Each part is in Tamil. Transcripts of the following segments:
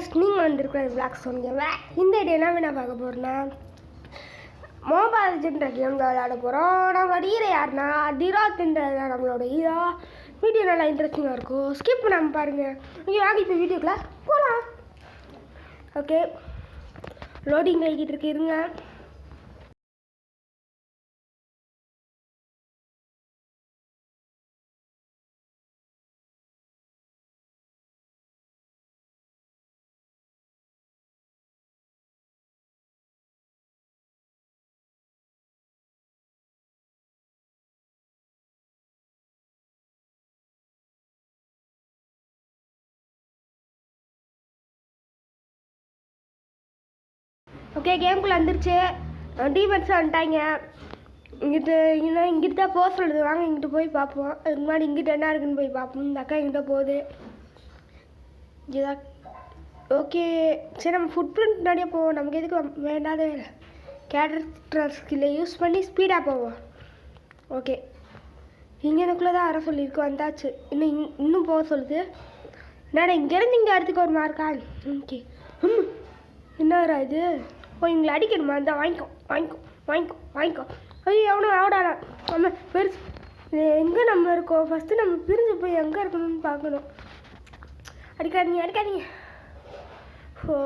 கைஸ், நீங்கள் வந்துருக்கிற விளாக் சொன்னீங்க. இந்த ஐடியா என்ன பார்க்க போகிறேன்னா, மொபைல் லெஜெண்ட் கேம் விளையாட போகிறோம். நம்ம ஹீரோ யாருன்னா டிராத்ன்ற நம்மளோட ஹீரோ. வீடியோ நல்லா இன்ட்ரெஸ்டிங்காக இருக்கும், ஸ்கிப் பண்ணாமல் பாருங்கள். நீங்கள் வாங்கி இப்போ வீடியோக்குள்ளே போகலாம். ஓகே, லோடிங் ஆகிக்கிட்டு இருக்கு, இருங்க. ஓகே, கேமுக்குள்ளே வந்துருச்சு. டீமன்ஸ் வந்துட்டாங்க. இங்கிட்ட தான் போக சொல்லுது. வாங்க இங்கிட்ட போய் பார்ப்போம். அதுக்கு முன்னாடி இங்கிட்ட என்ன இருக்குன்னு போய் பார்ப்போம். இந்த அக்கா இங்கிட்ட போகுது. இதுதான். ஓகே, சரி நம்ம ஃபுட் பிரிண்ட் முன்னாடியே போவோம். நமக்கு எதுக்கு வேண்டாத வேலை. கேரக்டர் ஸ்கில்லை யூஸ் பண்ணி ஸ்பீடாக போவோம். ஓகே, இங்கே எனக்குள்ளே தான் வர சொல்லியிருக்கு. வந்தாச்சு. இன்னும் போக சொல்லுது. என்னடா இங்கேருந்து இங்கே இடத்துக்கு ஒரு மார்க்கா? ஓகே, என்ன வரா இது? ஓ, இங்களை அடிக்கணுமா? இருந்தால் வாங்கிக்கோ வாங்கிக்கோ வாங்கிக்கோ வாங்கிக்கோ. ஐயோ, எவனோ ஆடாடா. நம்ம பெருசு எங்கே நம்ம இருக்கோம்? ஃபஸ்ட்டு நம்ம பிரிஞ்சு போய் எங்கே இருக்கணும்னு பார்க்கணும். அடிக்காதீங்க அடிக்காதீங்க. ஓ,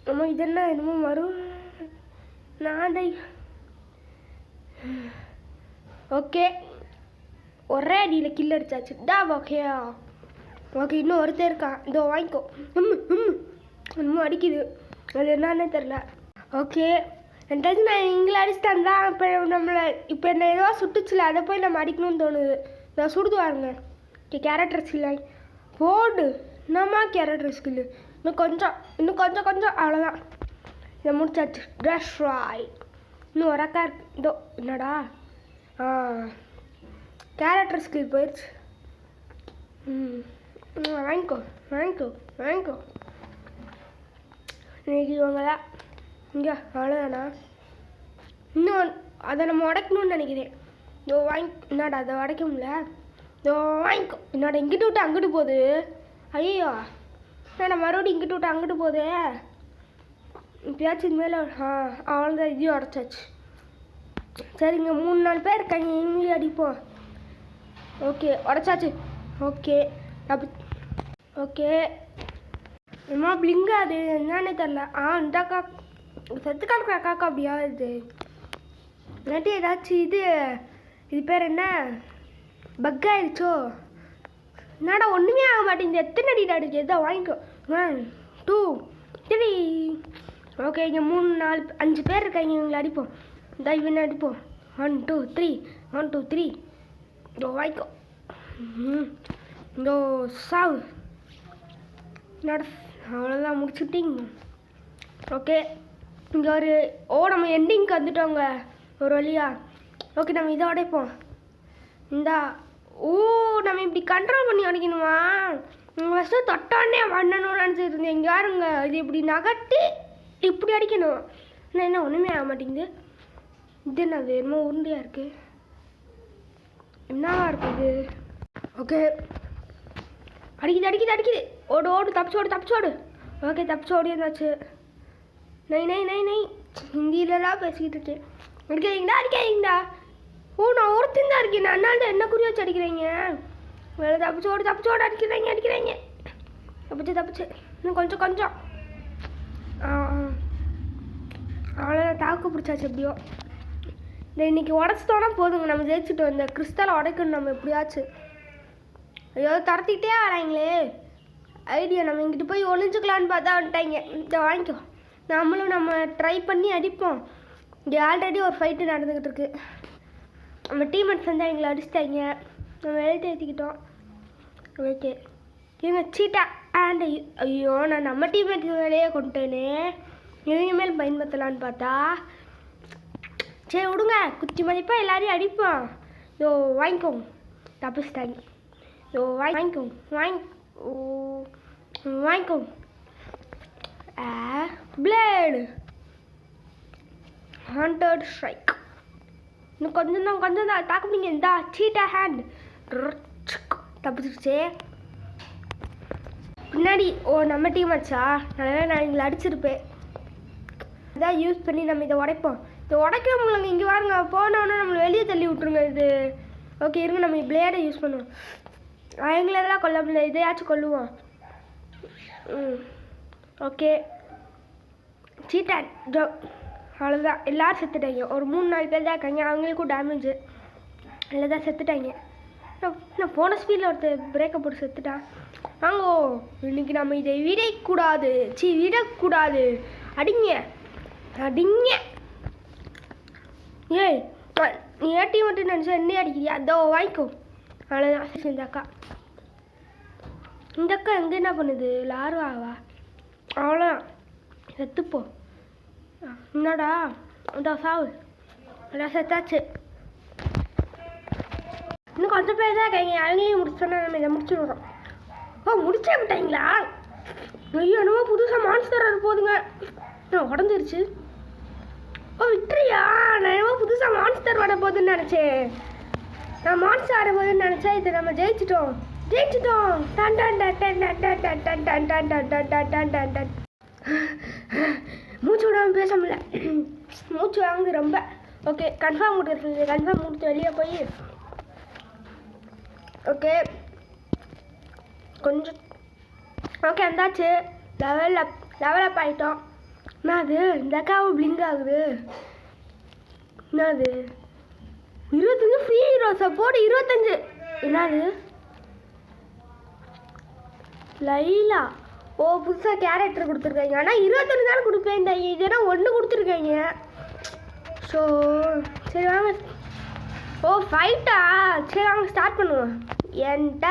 நம்ம இது என்ன என்னமோ வரும். நான் ஓகே, ஒரே அடியில் கில் அடிச்சாச்சு. ஓகே ஓகே, இன்னும் ஒருத்தர் இருக்கான். இதோ வாங்கிக்கோ. இன்னும் அடிக்குது. அது என்னன்னே தெரில. ஓகே, என்கிட்ட நான் இங்கே அடிச்சுட்டேன் தான். இப்போ என்ன ஏதோ சுட்டுச்சுல, அதை போய் நம்ம அடிக்கணும்னு தோணுது. நான் சுடுது வாருங்க. ஓகே, கேரக்டர் ஸ்கில் போடு. என்னம்மா கேரக்டர் ஸ்கில்லு? இன்னும் கொஞ்சம் அவ்வளோதான். இதை முடிச்சாச்சு. ட்ரெஸ் ராய். இன்னும் ஒரு அக்கா இருக்கு. இதோ என்னடா கேரக்டர் ஸ்கில் போயிடுச்சு. வாங்கிக்கோ வாங்கிக்கோ வாங்கிக்கோ. இன்னைக்கு இவங்கதான் இங்கே அவ்வளோதானா? இன்னும் அதை நம்ம உடைக்கணும்னு நினைக்கிறேன். இதோ என்னடா அதை உடைக்க முடியல. இதோ வாங்கிக்கோ. என்னோட இங்கிட்டு விட்டு அங்கிட்டு போகுது. ஐயோ, என்னடா மறுபடியும் இங்கிட்டு விட்டு அங்கிட்டு போகுது. இப்பயாச்சும் மேலே அவ்வளோதான். இதையும் உடைச்சாச்சு. சரிங்க, 3-4 பேர் இருக்காங்க. இவங்களையும் அடிப்போம். ஓகே, உடைச்சாச்சு. ஓகே ஓகே, என்னமா பிளிங்கா? அது என்னன்னு தெரில. இந்த அக்கா செத்து காட்டுற அக்காக்கா அப்படியா? இது இல்லாட்டி ஏதாச்சும் இது பேர் என்ன பக் ஆயிடுச்சோ? என்னடா ஒன்றுமே ஆக மாட்டேங்குது. எத்தனை அடிடா அடிச்சு? எதோ வாங்கிக்கோ. 1 2 3. ஓகே, இங்கே 3-4-5 பேர் இருக்காங்க. இவங்களை அடிப்போம். இந்த இவனை அடிப்போம். 1 2 3 1 2 3. இதோ வாங்கிக்கோ. இதோ சாவு. அவ்வளோதான், முடிச்சுட்டிங்க. ஓகே, இங்கே நம்ம எண்டிங்க்கு வந்துட்டோங்க ஒரு வழியா. ஓகே, நம்ம இதை உடைப்போம். நம்ம இப்படி கண்ட்ரோல் பண்ணி உடைக்கணுமா? ஃபஸ்ட்டு தொட்டானே பண்ணணும்னு நினச்சிட்டு இருந்தேன். இங்கே யாருங்க இது இப்படி நகட்டி இப்படி அடிக்கணும். ஆனால் என்ன ஒன்றுமே ஆக மாட்டேங்குது. இது என்னது? என்னமோ உருண்டையாக இருக்குது. என்னவா இருக்குது? ஓகே, அடிக்குது. ஓடு தப்பிச்சோடு. ஓகே, தப்பிச்சு ஓடியாச்சு. நை ஹிந்தியிலலாம் பேசிக்கிட்டு இருக்கேன். அடிக்காதீங்கடா. ஓ, நான் ஒருத்தன் தான் இருக்கேன். அதனால தான் என்ன குறி வச்சு அடிக்கிறீங்க? வேலை தப்பிச்சோடு அடிக்கிறாங்க. தப்பிச்சு இன்னும் கொஞ்சம். அவ்வளோதான், தாக்கு பிடிச்சாச்சு. எப்படியோ இன்னைக்கு உடச்சிட்டோன்னா போதுங்க, நம்ம ஜெயிச்சுட்டோம். இந்த கிறிஸ்டலை உடைக்கணும் நம்ம எப்படியாச்சும். ஐயோ, துரத்திக்கிட்டே வராங்களே. ஐடியா, நம்ம இங்கிட்டு போய் ஒளிஞ்சுக்கலான்னு பார்த்தா வந்துட்டாங்க. இதை வாங்கிக்கோ. நம்ம ட்ரை பண்ணி அடிப்போம். இங்கே ஆல்ரெடி ஒரு ஃபைட்டு நடந்துக்கிட்டு இருக்கு. நம்ம டீம்மேட்ஸ் வந்து எங்களை அடிச்சிட்டாங்க. நம்ம எழுதி ஏற்றிக்கிட்டோம். ஓகே, இவங்க சீட்டா ஐயோ, நான் நம்ம டீம்மேட்ஸ் வேலையே கொண்டுட்டேனே. இவங்க மேல் பயன்படுத்தலான்னு பார்த்தா சரி விடுங்க. குச்சி மதிப்பாக எல்லாரையும் அடிப்போம். இதோ வாங்கிக்கோங்க. தப்பிச்சிட்டாங்க. இதோ வாங்கிக்கோங்க. Blade hundred strike. இன்னும் கொஞ்சம் தான் தாக்க முடியுங்க. இந்த சீட்டா ஹேண்ட் தப்பிச்சிருச்சு. என்னடி ஓ நம்ம டீம் ஆச்சா நான் எங்களை அடிச்சிருப்பேன். இதான் யூஸ் பண்ணி நம்ம இதை உடைப்போம். இதை உடைக்கிறவங்க இங்கே வாருங்க, போனோன்னா நம்மளை வெளியே தள்ளி விட்ருங்க. இது ஓகே இருங்க, நம்ம பிளேடை யூஸ் பண்ணுவோம். எங்களெல்லாம் கொல்ல முடியல, இதையாச்சும் கொல்லுவோம். ஓகே சீட்டன் ஜோ அவ்வளோதான், எல்லோரும் செத்துட்டாங்க. ஒரு 3-4 பேர் தான் இருக்காங்க, அவங்களுக்கும் டேமேஜு இல்லை தான் செத்துட்டாங்க. நான் போன ஸ்பீடில் ஒருத்தர் பிரேக்கை போட்டு செத்துட்டான். வாங்கோ இன்னைக்கு நம்ம இதை விடக்கூடாது, விடக்கூடாது. அடிங்க அடிங்க. ஏய் நீ ஏட்டி மட்டும் நினச்சா என்ன அடிக்கிறியா? அதோ வாங்கிக்கோ. அவ்வளோதான். இந்த அக்கா எங்கே என்ன பண்ணுது? லார்வாவா? அவ்வளோதான், செத்துப்போ. என்னடா இதோ சாவு. அதான் செத்தாச்சு. இன்னும் கொஞ்சம் பேர் தான் இருக்காங்க, அவங்களையும் முடிச்சோன்னா நம்ம இதை முடிச்சுடுறோம். முடிச்சே விட்டாங்களா? ஐயோ என்னமோ புதுசாக மான்ஸ்டர் வர போதுங்க. உடஞ்சிருச்சு. விட்டுறியா? நான் என்னமோ புதுசாக மான்ஸ்டர் வர போகுதுன்னு நினச்சேன். நான் மான்ஸ்டர் ஆட போகுதுன்னு நினச்சேன். இதை நம்ம ஜெயிச்சிட்டோம். டன் டன் டன் டன் டன் டன் டன் டன் டன் டன் டன் டன் டன் டன் டன். மூச்சு விடாமல் பேச முடியல, மூச்சு வாங்குது ரொம்ப. ஓகே கன்ஃபார்ம் கொடுத்துருக்கு. கன்ஃபார்ம் கொடுத்து வெளியே போய் ஓகே கொஞ்சம் ஓகே வந்தாச்சு. லெவல் அப் ஆகிட்டோம். என்னது இந்த அக்காவும் பிளிங்க் ஆகுது? என்னது 25 ஃப்ரீ ஹீரோ சப்போர்ட் 25? என்னது லைலா? ஓ புதுசாக கேரக்டர் கொடுத்துருக்காங்க. ஆனால் 21 தானே கொடுப்பேன். இந்த இதெல்லாம் 1 கொடுத்துருக்காங்க. ஸோ சரி வாங்க. ஓ ஃபைட்டா? சரி வாங்க ஸ்டார்ட் பண்ணுவோம். என்கிட்ட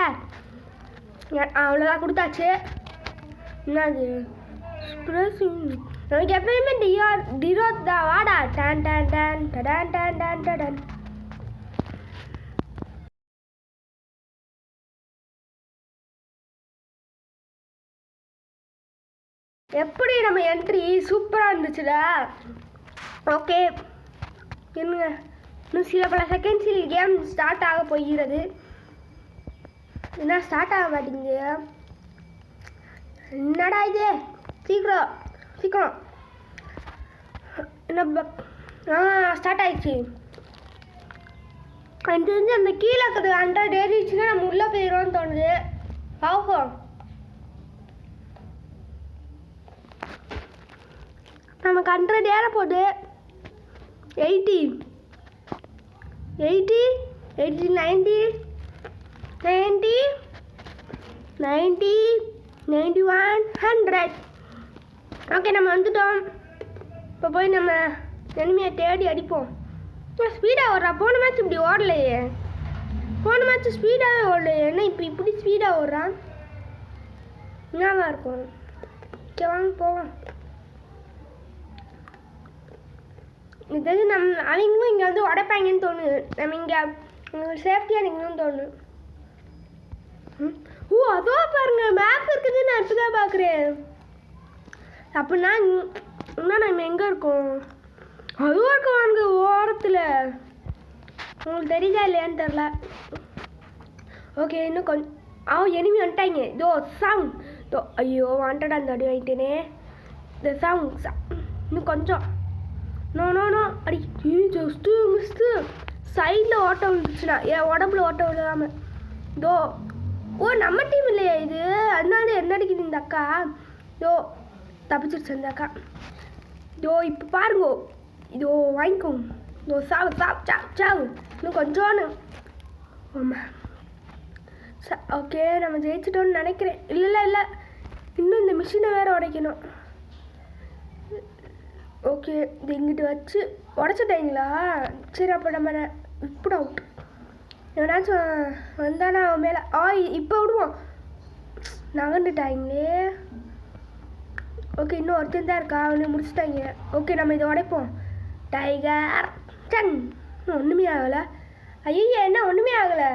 அவ்வளோதான் கொடுத்தாச்சு. என்னது நமக்கு எப்பயுமே டிரோத் தான். வாடா டன் டன் டன் டன் டன் டன் டன். எப்படி நம்ம என்ட்ரி சூப்பராக இருந்துச்சுல. ஓகே என்னங்க இன்னும் சில பல செகண்ட்ஸில் கேம் ஸ்டார்ட் ஆக போகிறது. என்ன ஸ்டார்ட் ஆக மாட்டேங்குது? என்னடா இது? சீக்கிரம் என்ன ஸ்டார்ட் ஆயிடுச்சு. எனக்கு தெரிஞ்சு அந்த கீழே இருக்கிறது 100 ஏறிடுச்சுன்னா நம்ம உள்ளே போயிடுவோம்னு தோணுது. பார்ப்போம். நமக்கு 100 ஏற போகுது. 80 90 91 100. ஓகே நம்ம வந்துட்டோம். இப்போ போய் நம்ம எனிமையை தேடி அடிப்போம். ஸ்பீடாக ஓடுறா. போன மேட்ச் இப்படி ஓடலையே. போன மேட்ச் ஸ்பீடாகவே ஓடலையே. என்ன இப்போ இப்படி ஸ்பீடாக ஓடுறான்? என்னவா இருக்கும்? ஓகே வாங்க போவோம். இது அவங்களும் இங்கே வந்து உடைப்பாங்கன்னு தோணுது. நம்ம இங்கே சேஃப்டியாக நிற்கணும்னு தோணுது. ஓ அதோ பாருங்க மேப் இருக்குது. நான் இப்போ தான் பார்க்குறேன். அப்படின்னா இன்னும் நம்ம எங்கே இருக்கோம்? அதுவும் இருக்கோம் அங்கே ஓரத்தில். உங்களுக்கு தெரியுதா இல்லையான்னு தெரில. ஓகே இன்னும் கொஞ்சம் எனிமி வந்துட்டாங்க. இதோ சாங் இதோ. ஐயோ வாண்டடா அந்த அடி வாங்கிட்டேனே. இந்த சாங் இன்னும் கொஞ்சம். நோ அடி ஜஸ்ட்டு மிஸ்ட்டு. சைடில் ஓட்ட விழுந்துச்சுன்னா என் உடம்புல ஓட்ட விழாமல். இதோ ஓ நம்ம டீம் இல்லையா இது? அதனால என்ன அடிக்குது இந்த அக்கா? இதோ தப்பிச்சிருச்சு அந்த அக்கா. இதோ இப்போ பாருங்கோ. இதோ வாங்கிக்கோங்க. இதோ சாவு. இன்னும் கொஞ்சோன்னு. ஆமாம் ஓகே நம்ம ஜெயிச்சிட்டோன்னு நினைக்கிறேன். இல்லை இன்னும் இந்த மிஷினை வேறு உடைக்கணும். ஓகே இது இங்கிட்டு வச்சு உடச்சிட்டாங்களா? சரி அப்போ நம்ம இப்படி அவுட். எவனாச்சும் வந்தானா அவன் மேலே இப்போ விடுவோம். நகர்ந்துட்டாங்களே. ஓகே இன்னும் ஒருத்தன் தான் இருக்கா. அவனை முடிச்சுட்டாங்க. ஓகே நம்ம இதை உடைப்போம். Tiger Sun. ஒன்றுமே ஆகலை. ஐயோ என்ன ஒன்றுமே ஆகலை?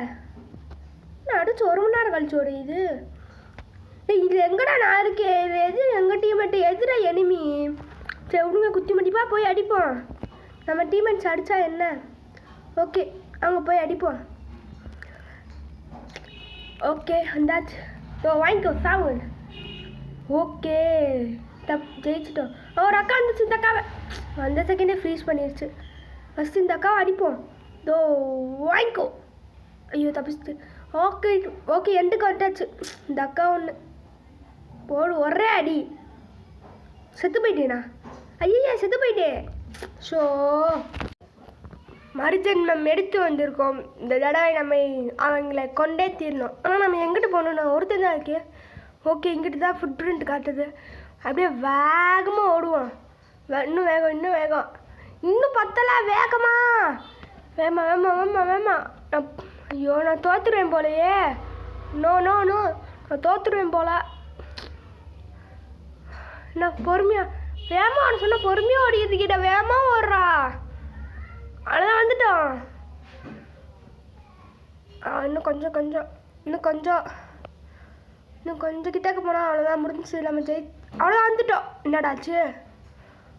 நான் அடிச்சு 1 மணி நேரம் கழிச்சு உடையுது. இது எங்கடா நான் இருக்கேன்? இது எது எங்கள் டீம்மேட்டு எதிரா எனிமி? சரி விடுங்க, குத்தி மடிப்பாக போய் அடிப்போம். நம்ம டீம்மேட்ஸ் அடித்தா என்ன? ஓகே அங்கே போய் அடிப்போம். ஓகே வந்தாச்சு. வாங்கிக்கோ சாவு. ஓகே ஜெயிச்சிட்டோம். ஒரு அக்கா வந்துச்சு, இந்த அக்காவை அந்த செகண்டே ஃப்ரீஸ் பண்ணிடுச்சு. ஃபஸ்ட்டு இந்த அக்காவை அடிப்போம். தோ வாங்கிக்கோ. ஐயோ தப்பிச்சு. ஓகே ஓகே எண்டுக்கு வந்துட்டாச்சு. இந்த அக்கா ஒன்று போடு, ஒரே அடி. செத்து போயிட்டேனா? ஐயா செத்து போயிட்டேன். ஸோ மறுஜன்மம் எடுத்து வந்திருக்கோம். இந்த தடவை நம்ம அவங்கள கொண்டே தீரணும். ஆனால் நம்ம எங்கிட்டு போகணும்னா ஒருத்தர் தான் இருக்கே. ஓகே இங்கிட்டு தான் ஃபுட் பிரிண்ட் காட்டுது. அப்படியே வேகமாக ஓடுவோம். இன்னும் வேகம், இன்னும் வேகம், இன்னும் பத்தலை. வேகமா வேமா வேமா வேமா வேமா. ஐயோ நான் தோற்றுருவேன் போலையே. நோ நோ நோ நான் தோற்றுருவேன் போல. நான் பொறுமையா வேகமான்னு சொன்னால் பொறுமையாக ஓடிக்கிறதுக்கிட்ட வேகமாக ஓடுறா. அதான் வந்துட்டோம். இன்னும் கொஞ்சம் கொஞ்சம் இன்னும் கொஞ்சம் இன்னும் கொஞ்சம் கிட்டக்க போனால் அவ்வளோதான், முடிஞ்சிச்சு. நம்ம அவ்வளோதான் வந்துட்டோம். என்னடாச்சு?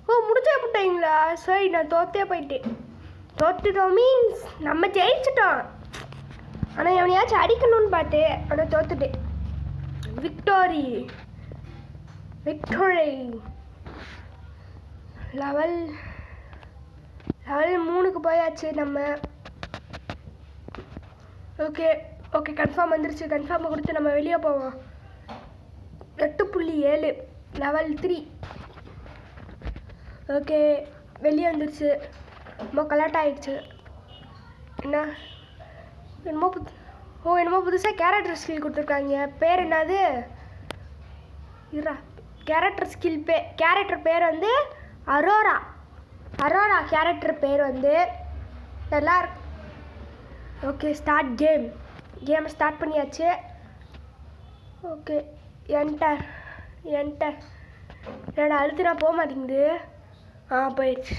ஓ முடிச்சே போட்டீங்களா? சரி நான் தோற்றே போயிட்டேன். தோற்றுட்டோம் மீன்ஸ் நம்ம ஜெயிச்சிட்டோம். ஆனால் எவனையாச்சும் அடிக்கணும்னு பார்த்தேன், ஆனால் தோற்றுட்டேன். Victory victory. லெவல் 3க்கு போயாச்சு நம்ம. ஓகே ஓகே கன்ஃபார்ம் வந்துருச்சு. கன்ஃபார்மை கொடுத்து நம்ம வெளியே போவோம். 8.7 லெவல் 3. ஓகே வெளியே வந்துருச்சு. ரொம்ப கலாட் ஆகிடுச்சு. என்னமோ புதுசாக கேரக்டர் ஸ்கில் கொடுத்துருக்காங்க. பேர் என்னது? கேரக்டர் பேர் வந்து அரோரா. கேரக்டர் பேர் வந்து நல்லா இருக்கு. ஓகே ஸ்டார்ட் கேம் ஸ்டார்ட் பண்ணியாச்சு. ஓகே என்டர் என்னோட அழுத்துனா போக மாட்டேங்குது. போயிடுச்சு.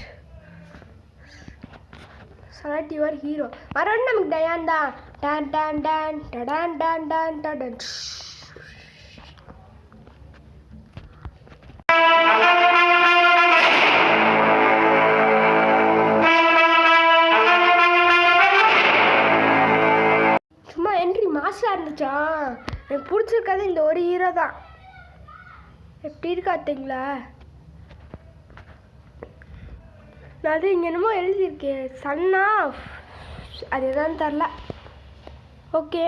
Select your hero. மறுபடியும் நமக்கு டயான் தான். டான் டான் டான் டடான் டான் டான் டான். சும்மா என்ட்ரி மாசாக இருந்துச்சா? எனக்கு பிடிச்சிருக்காது இந்த ஒரு ஹீரோ தான். எப்படி இருக்காத்தீங்களா? நான் அது இங்கே என்னமோ எழுதியிருக்கேன், சன் ஆஃப் அது எதான்னு தெரில. ஓகே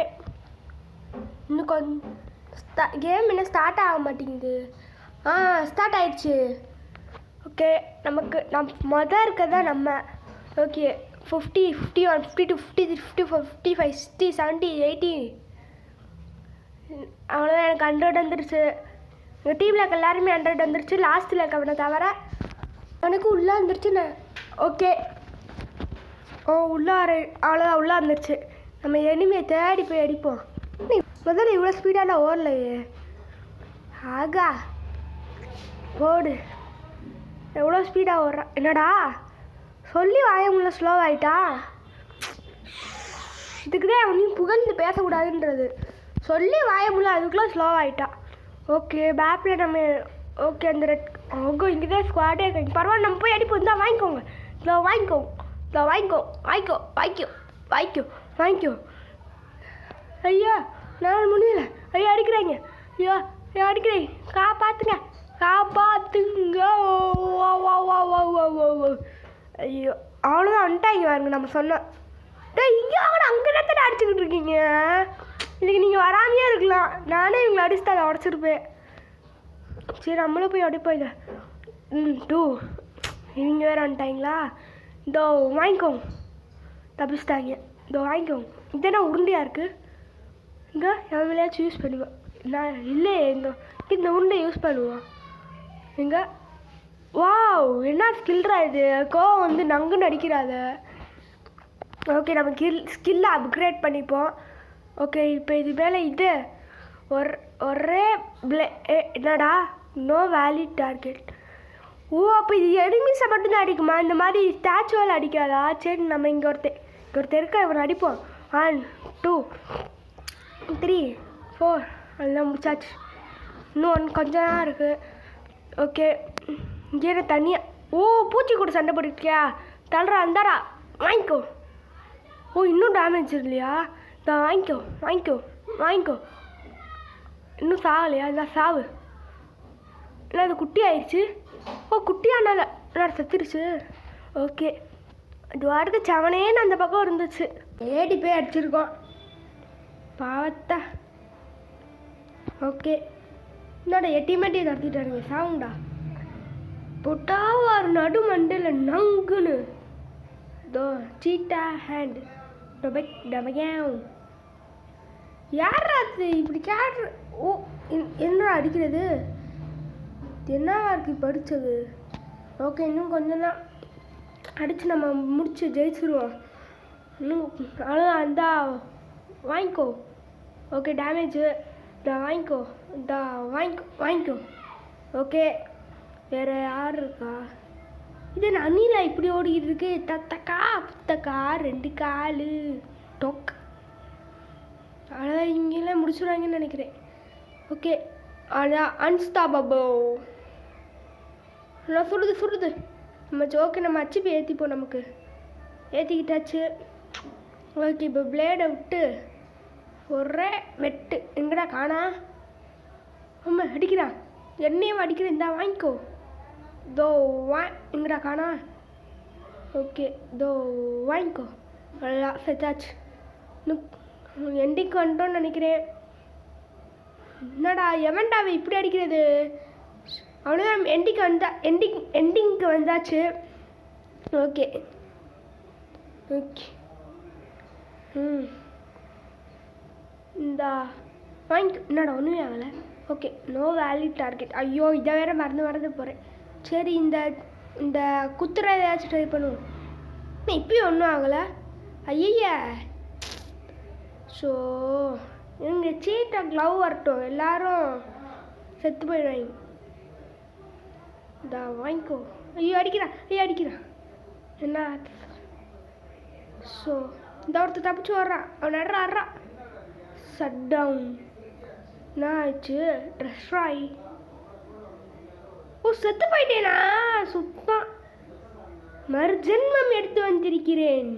இன்னும் கொஞ்சம் கேம் என்ன ஸ்டார்ட் ஆக மாட்டேங்குது. ஸ்டார்ட் ஆயிடுச்சு. ஓகே நம்ம மொதல் இருக்கிறதா நம்ம. ஓகே 50, 51, 52, 53, 54, 55, 60, 70, 80. அவ்வளோதான். எனக்கு 100 வந்துருச்சு. எங்கள் டீமில் இருக்க எல்லாருமே 100 வந்துருச்சு. லாஸ்ட்டில் இருக்கவனை தவிர எனக்கு உள்ளே வந்துருச்சுண்ணே. ஓகே அவ்வளோதான் உள்ளே வந்துருச்சு. நம்ம எனிமையை தேடி போய் அடிப்போம். முதல்ல இவ்வளோ ஸ்பீடாக ஓடலையே. ஆகா ஓடு. எவ்வளோ ஸ்பீடாக ஓடுறான். என்னடா சொல்லி வாயமுள்ள ஸ்லோவாயிட்டா? இதுக்குதான் அவனையும் புகழ்ந்து பேசக்கூடாதுன்றது. சொல்லி வாயமுள்ள அதுக்குள்ளே ஸ்லோவாயிட்டா. ஓகே பேப்பில் நம்ம. ஓகே அந்த ரெட் இங்கே தான் ஸ்குவாடே இருக்கு. பரவாயில்ல நம்ம போய் அடிப்போம். தான் வாங்கிக்கோங்க. வாங்கிக்கோ. ஐயா நான் முடியல. ஐயா அடிக்கிறாங்க. ஐயா அடிக்கிறேன். காப்பாற்றுங்க. ஐயோ அவ்வளோதான் வந்துட்டாங்க பாருங்க. நம்ம சொன்னோம் இங்கே அங்கே தான் அடிச்சுக்கிட்டு இருக்கீங்க. இதுக்கு நீங்கள் வராமையே இருக்கலாம். நானே இவங்களை அடிச்சுட்டு அதை உடச்சிருப்பேன். சரி நம்மளும் போய் அடிப்போம் இதை. 2 இவங்க வேறு வந்துட்டாங்களா? இதோ வாங்கிக்கோங்க. தப்பிச்சிட்டாங்க. இதோ வாங்கிக்கோங்க. இதென்ன உருண்டையாக இருக்குது. இங்கே எவ்வளோயாச்சும் யூஸ் பண்ணுவேன் நான். இல்லையே இந்த உருண்டை யூஸ் பண்ணுவோம். எங்க வாவ் என்ன ஸ்கில்ரா இது. கோவம் வந்து நங்குன்னு அடிக்கிறாத. ஓகே நம்ம ஸ்கில்லை அப்கிரேட் பண்ணிப்போம். ஓகே இப்போ இது மேலே இது ஒரே என்னடா நோ வேலிட் டார்கெட். ஓ அப்போ இது எனிமீஸை மட்டும்தான் அடிக்குமா? இந்த மாதிரி ஸ்டாச்சுவால் அடிக்காதா? சரி நம்ம இங்கே ஒருத்தர் இருக்க இவனை அடிப்போம். 1 2 3 4 அதெல்லாம் முடிச்சாச்சு. இன்னும் கொஞ்சம் தான் இருக்குது. ஓகே இங்கே தனியாக. ஓ பூச்சி கூட சண்டை போட்டுக்கிட்டியா? தள்ளுறா அந்தாரா வாங்கிக்கோ. ஓ இன்னும் டேமேஜ் இல்லையா? வாங்கிக்கோ. இன்னும் சாகலையா? இல்லை சாவு. இல்லை அது குட்டி ஆயிடுச்சு. ஓ குட்டியானால எல்லாரும் செத்துருச்சு. ஓகே இது வாருக்கு செவனேன்னு அந்த பக்கம் இருந்துச்சு. ஏடி போய் அடிச்சிருக்கோம் பாவத்தா. ஓகே என்னோட எட்டிமேட்டி நடத்திட்டாருங்க சாவுண்டா பொட்டாவார் நடு மண்டில் நங்குன்னு தோ சீட்டா ஹேண்ட் டொபெக் டபகேவ். யாரா அது இப்படி கேட்ரு? ஓ என்ன அடிக்கிறது? என்னவா இருக்கு படித்தது? ஓகே இன்னும் கொஞ்சம் தான் அடித்து நம்ம முடிச்சு ஜெயிச்சிருவோம். இன்னும் அவ்வளோதான். இந்தா வாங்கிக்கோ. ஓகே டேமேஜு இந்தா வாங்கிக்கோ. இந்தா வாங்கிக்கோ. ஓகே வேறு யார் இருக்கா? இது என்ன அணிலா இப்படி ஓடிக்கிட்டு இருக்கு? தத்தக்கா புத்தக்கா 2 காலு டொக். அதான் இங்கெல்லாம் முடிச்சுடுவாங்கன்னு நினைக்கிறேன். ஓகே அதான் அன்ஸ்டாப்பபிள். நல்லா சுடுது நம்ம ஓகே நம்ம அச்சிப்பை ஏற்றிப்போம். நமக்கு ஏற்றிக்கிட்டாச்சு. ஓகே இப்போ பிளேடை விட்டு ஒரே வெட்டு. எங்கடா காணா? ஆமாம் அடிக்கிறான். என்னையும் அடிக்கிறேன். இந்தா வாங்கிக்கோ. தோ எங்கடா காணா? ஓகே தோ வாங்கிக்கோ. நல்லா செத்தாச்சு. இன்னும் எண்டிங்க்கு வந்துட்டோன்னு நினைக்கிறேன். என்னடா எவன்டாவை இப்படி அடிக்கிறது? அவ்வளோதான் எண்டிங்க்கு வந்தாச்சு. ஓகே ஓகே இந்தா வாங்கிக்கோ. என்னடா ஒன்றுமே ஆகலை. Okay no valid target. ஐயோ இதை வேற மறந்து போகிறேன். சரி இந்த குத்துற ஏதாச்சும் ட்ரை பண்ணுவோம். இப்பயும் ஒன்றும் ஆகலை. ஐய ஸோ இங்கே சீட்டை க்ளவ் வரட்டும். எல்லாரும் செத்து போயிடுவாங்க. இந்தா வாங்கிக்கோ. ஐயோ அடிக்கிறான். என்ன ஸோ இந்த ஒருத்தர் தப்பிச்சு வர்றான். அவன் அட்றான். சட் டவுன். என்ன ஆச்சு? ட்ரெஸ்ராய். ஓ செத்து போயிட்டேனா? சுத்தம் மறுஜென்மம் எடுத்து வந்திருக்கிறேன்.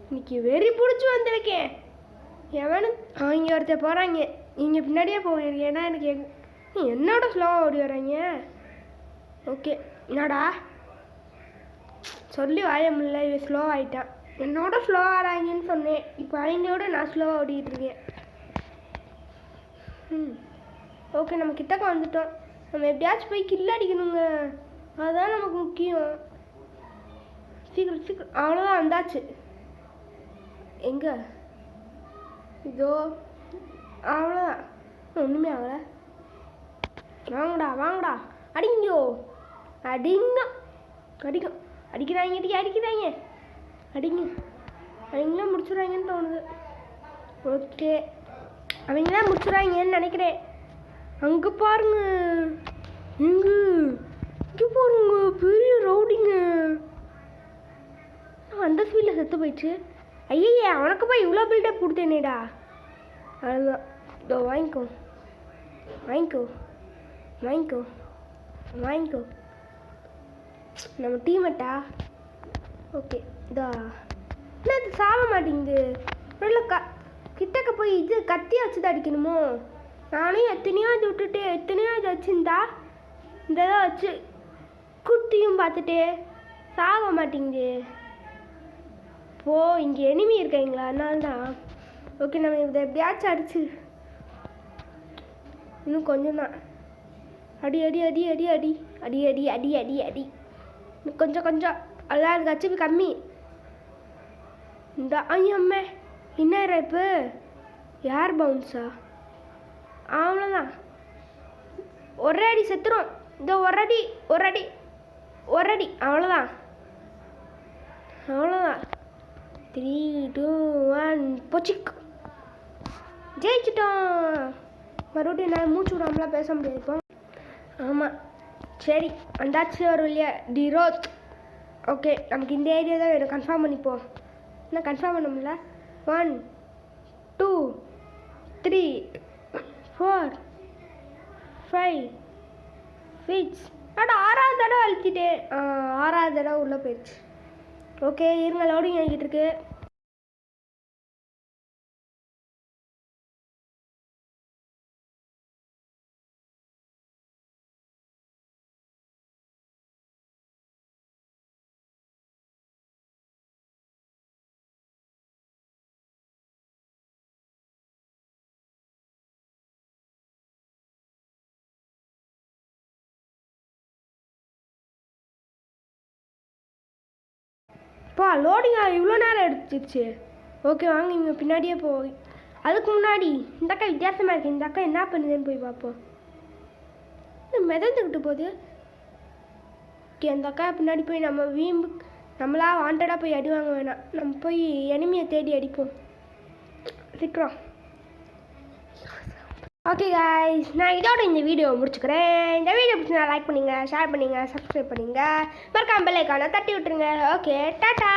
இன்னைக்கு வெறி பிடிச்சி வந்திருக்கேன். எவனு அவங்க ஒருத்தர் போகிறாங்க. நீங்கள் பின்னாடியே போவீங்க. ஏன்னா எனக்கு என்னோட ஸ்லோவாக ஓடி வராங்க. ஓகே என்னடா சொல்லி வாய முடியல. இவன் ஸ்லோ ஆகிட்டான். என்னோட ஸ்லோ ஆகிறாங்கன்னு சொன்னேன். இப்போ அவங்களோட நான் ஸ்லோவாக ஓடிக்கிட்டு இருக்கேன். ஓகே நம்ம கிட்டக்க வந்துட்டோம். நம்ம எப்படியாச்சும் போய் கில் அடிக்கணுங்க. அதுதான் நமக்கு முக்கியம். சீக்கிரம் அவ்வளோதான் வந்தாச்சு. எங்கே இதோ அவ்வளோதான். ஒன்றுமே ஆகலை. வாங்கடா அடிங்கோ. அடிக்கிறாங்க அடிங்க. அவங்களாம் முடிச்சுடுறாங்கன்னு தோணுது. ஓகே அவங்களாம் முடிச்சுடுறாங்கன்னு நினைக்கிறேன். அங்கே பாருங்க. இங்கே பாருங்க பெரிய ரவுடிங்க. அந்த ஸ்பீடில் செத்து போயிடுச்சு. ஐயே அவனுக்கு போய் இவ்வளோ பில்டப் கொடுத்தேனேடா. அதுதான் இதோ வாங்கிக்கோ. நம்ம டீமேட்டா? ஓகே இதா என்ன இது சாக மாட்டேங்குது. இல்லை கிட்டக்க போய் இது கத்தியை வச்சு தான் அடிக்கணுமோ? நானும் எத்தனையோ இது விட்டுட்டு எத்தனையோ இது வச்சுருந்தா இந்த இதை வச்சு குத்தியும் பார்த்துட்டு சாக மாட்டேங்குது. ஓ இங்கே எனிமி இருக்காங்களா? அதனால தான். ஓகே நம்ம இதை எப்படியாச்சும் அடிச்சு இன்னும் கொஞ்சம் தான். அடி கொஞ்சம் எல்லாம் இருக்கு. அச்சு கம்மி. இந்த ஐயம்மே என்ன இப்போ யார் பவுன்ஸா? அவ்வளோதான். ஒரே அடி செத்துரும். இந்த ஒரு அடி அவ்வளோதான். 3 2 1 பொச்சிக் ஜெயிச்சிட்டோம். மறுபடியும் என்னால் மூச்சு விடாமலாம் பேச முடியாது இப்போ. ஆமாம் சரி வந்தாச்சு ஒரு இல்லையா டிரோத். ஓகே நமக்கு இந்த ஏரியா தான் வேணும். கன்ஃபார்ம் பண்ணிப்போம். என்ன கன்ஃபார்ம் பண்ண முடியல. 1 2 3 4 5 6 6வது தடவை அழுத்திட்டேன். 6வது தடவை உள்ளே போயிடுச்சு. ஓகே இருங்க லோடிங் ஆகிட்டு இருக்கு. அப்பா லோடிங்கா இவ்வளோ நேரம் எடுத்துச்சு. ஓகே வாங்க இவங்க பின்னாடியே போய் அதுக்கு முன்னாடி இந்த அக்கா வித்தியாசமாக இருக்குது. இந்த அக்கா என்ன பண்ணுதுன்னு போய் பார்ப்போம். மிதந்துக்கிட்டு போகுது. ஓகே அந்த அக்கா பின்னாடி போய் நம்ம வீம்பு நம்மளா வாண்டடாக போய் அடி வாங்க வேணாம். நம்ம போய் எனிமியை தேடி அடிப்போம் சீக்கிரம். ஓகே காய்ஸ், நான் இதோட இந்த வீடியோ முடிச்சுக்கிறேன். இந்த வீடியோ பிடிச்சி லைக் பண்ணுங்கள், ஷேர் பண்ணுங்கள், சப்ஸ்கிரைப் பண்ணுங்கள், மறக்காம பெல் ஐகானை தட்டி விட்டுருங்க. Okay tata.